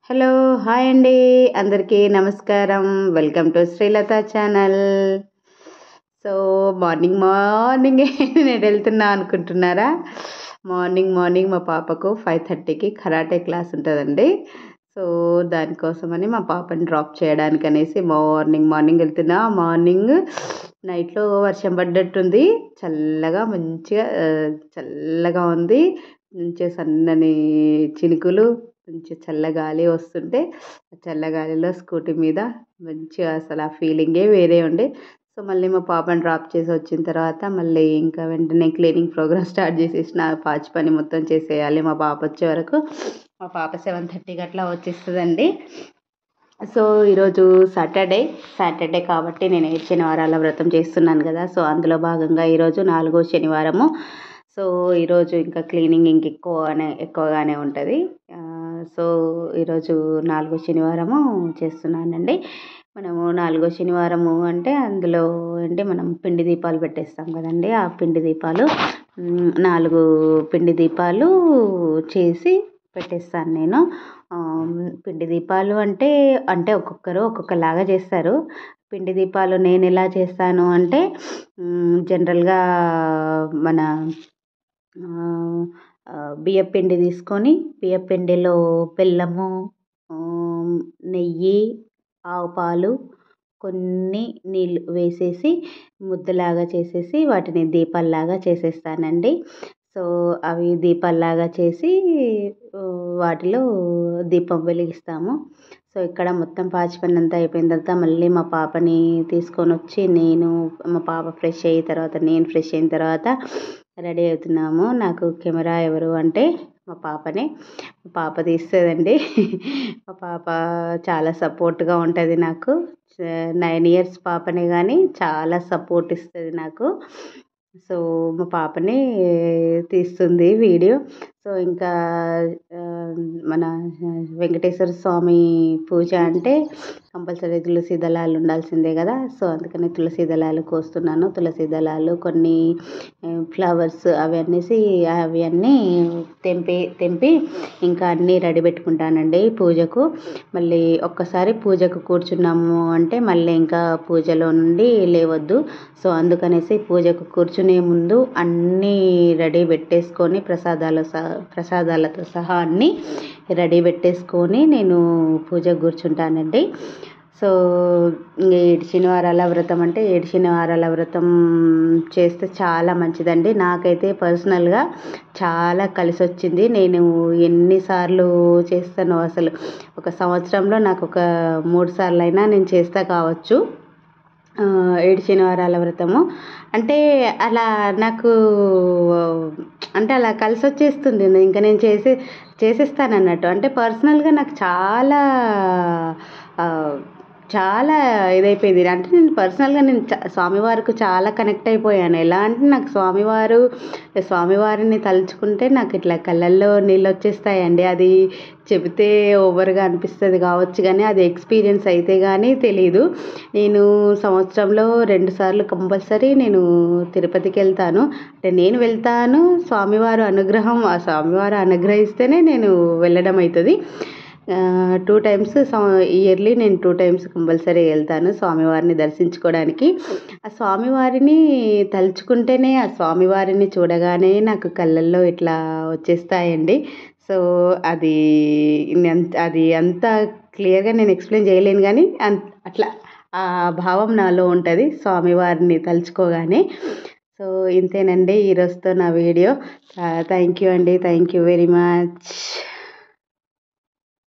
Hello hi అండి అందరికీ నమస్కారం. Welcome to Srilatha channel. So morning మార్నింగే నేను వెళ్తున్నా అనుకుంటున్నారా? మార్నింగ్ మా పాపకు 5:30కి కరాటే క్లాస్ ఉంటుందండి. సో దానికోసమని మా పాపని డ్రాప్ చేయడానికి అనేసి మార్నింగ్ వెళ్తున్నా. మార్నింగ్ నైట్లో వర్షం పడ్డట్టుంది. చల్లగా ఉంది. మంచిగా సన్నని చినుకులు, మంచి చల్లగాలి వస్తుంటే చల్లగాలిలో స్కూటీ మీద మంచిగా అసలు ఆ ఫీలింగే వేరే ఉండే. సో మళ్ళీ మా పాపని డ్రాప్ చేసి వచ్చిన తర్వాత మళ్ళీ ఇంకా వెంటనే క్లీనింగ్ ప్రోగ్రామ్ స్టార్ట్ చేసేసిన. పాచి పని మొత్తం చేసేయాలి మా పాప వచ్చే వరకు. మా పాప 7:30కి అట్లా వచ్చేస్తుందండి. సో ఈరోజు సాటర్డే కాబట్టి నేను 7 శనివారాల వ్రతం చేస్తున్నాను కదా. సో అందులో భాగంగా ఈరోజు 4వ శనివారము. సో ఈరోజు ఇంకా క్లీనింగ్ ఎక్కువగానే ఉంటుంది. సో ఈరోజు 4వ శనివారము చేస్తున్నానండి. మనము 4వ శనివారము అంటే అందులో మనం పిండి దీపాలు పెట్టేస్తాం కదండి. ఆ పిండి దీపాలు 4 పిండి దీపాలు చేసి పెట్టేస్తాను నేను. పిండి దీపాలు అంటే ఒక్కొక్కరు ఒక్కొక్కలాగా చేస్తారు. పిండి దీపాలు నేను ఎలా చేస్తాను అంటే జనరల్గా మన బియ్యపిండి తీసుకొని బియ్యపిండిలో బెల్లము, నెయ్యి, ఆవు పాలు, కొన్ని నీళ్ళు వేసేసి ముద్దలాగా చేసేసి వాటిని దీపాల్లాగా చేసేస్తానండి. సో అవి దీపాల్లాగా చేసి వాటిలో దీపం వెలిగిస్తాము. సో ఇక్కడ మొత్తం పాచి పని అంతా అయిపోయిన తర్వాత మళ్ళీ మా పాపని తీసుకొని వచ్చి మా పాప ఫ్రెష్ అయిన తర్వాత నేను ఫ్రెష్ అయిన తర్వాత రెడీ అవుతున్నాము. నాకు కెమెరా ఎవరు అంటే మా పాపనే. మా పాప తీస్తుందండి. మా పాప చాలా సపోర్ట్గా ఉంటుంది నాకు. 9 ఇయర్స్ పాపనే కానీ చాలా సపోర్ట్ ఇస్తుంది నాకు. సో మా పాపని తీస్తుంది వీడియో. సో ఇంకా మన వెంకటేశ్వర స్వామి పూజ అంటే కంపల్సరీ తులసి దళాలు ఉండాల్సిందే కదా. సో అందుకని తులసి దళాలు కోస్తున్నాను. తులసి దళాలు, కొన్ని ఫ్లవర్స్ అవన్నీ తెంపి ఇంకా అన్నీ రెడీ పెట్టుకుంటానండి పూజకు. మళ్ళీ ఒక్కసారి పూజకు కూర్చున్నాము అంటే మళ్ళీ ఇంకా పూజలో నుండి లేవద్దు. సో అందుకనేసి పూజకు కూర్చునే ముందు అన్నీ రెడీ పెట్టేసుకొని ప్రసాదాలతో సహా అన్నీ రెడీ పెట్టేసుకొని నేను పూజకు కూర్చుంటానండి. సో 7 శనివారాల వ్రతం అంటే 7 శనివారాల వ్రతం చేస్తే చాలా మంచిదండి. నాకైతే పర్సనల్గా చాలా కలిసి వచ్చింది. నేను ఎన్నిసార్లు చేస్తానో అసలు ఒక సంవత్సరంలో నాకు ఒక 3 సార్లు అయినా నేను చేస్తా కావచ్చు 7 శనివారాల వ్రతము. అంటే అలా నాకు అలా కలిసి వచ్చేస్తుంది. ఇంకా నేను చేసేస్తాను అన్నట్టు. అంటే పర్సనల్గా నాకు చాలా ఇదైపోయింది. అంటే నేను పర్సనల్గా స్వామివారికి చాలా కనెక్ట్ అయిపోయాను. ఎలా అంటే నాకు స్వామివారిని తలుచుకుంటే నాకు ఇట్లా కళ్ళల్లో నీళ్ళు వచ్చేస్తాయండి. అది చెబితే ఓవర్గా అనిపిస్తుంది కావచ్చు కానీ అది ఎక్స్పీరియన్స్ అయితే కానీ తెలీదు. నేను సంవత్సరంలో 2 సార్లు కంపల్సరీ నేను తిరుపతికి వెళ్తాను. అంటే నేను వెళ్తాను, స్వామివారు అనుగ్రహిస్తేనే నేను వెళ్ళడం అవుతుంది. 2 టైమ్స్ ఇయర్లీ నేను 2 టైమ్స్ కంపల్సరీ వెళ్తాను స్వామివారిని దర్శించుకోవడానికి. ఆ స్వామివారిని తలుచుకుంటేనే, ఆ స్వామివారిని చూడగానే నాకు కళ్ళల్లో ఇట్లా వచ్చేస్తాయండి. సో అది అంత క్లియర్గా నేను ఎక్స్ప్లెయిన్ చేయలేను కానీ అట్లా ఆ భావం నాలో ఉంటుంది స్వామివారిని తలుచుకోగానే. సో ఇంతేనండి ఈరోజుతో నా వీడియో. థ్యాంక్ యూ అండి. Thank you very much.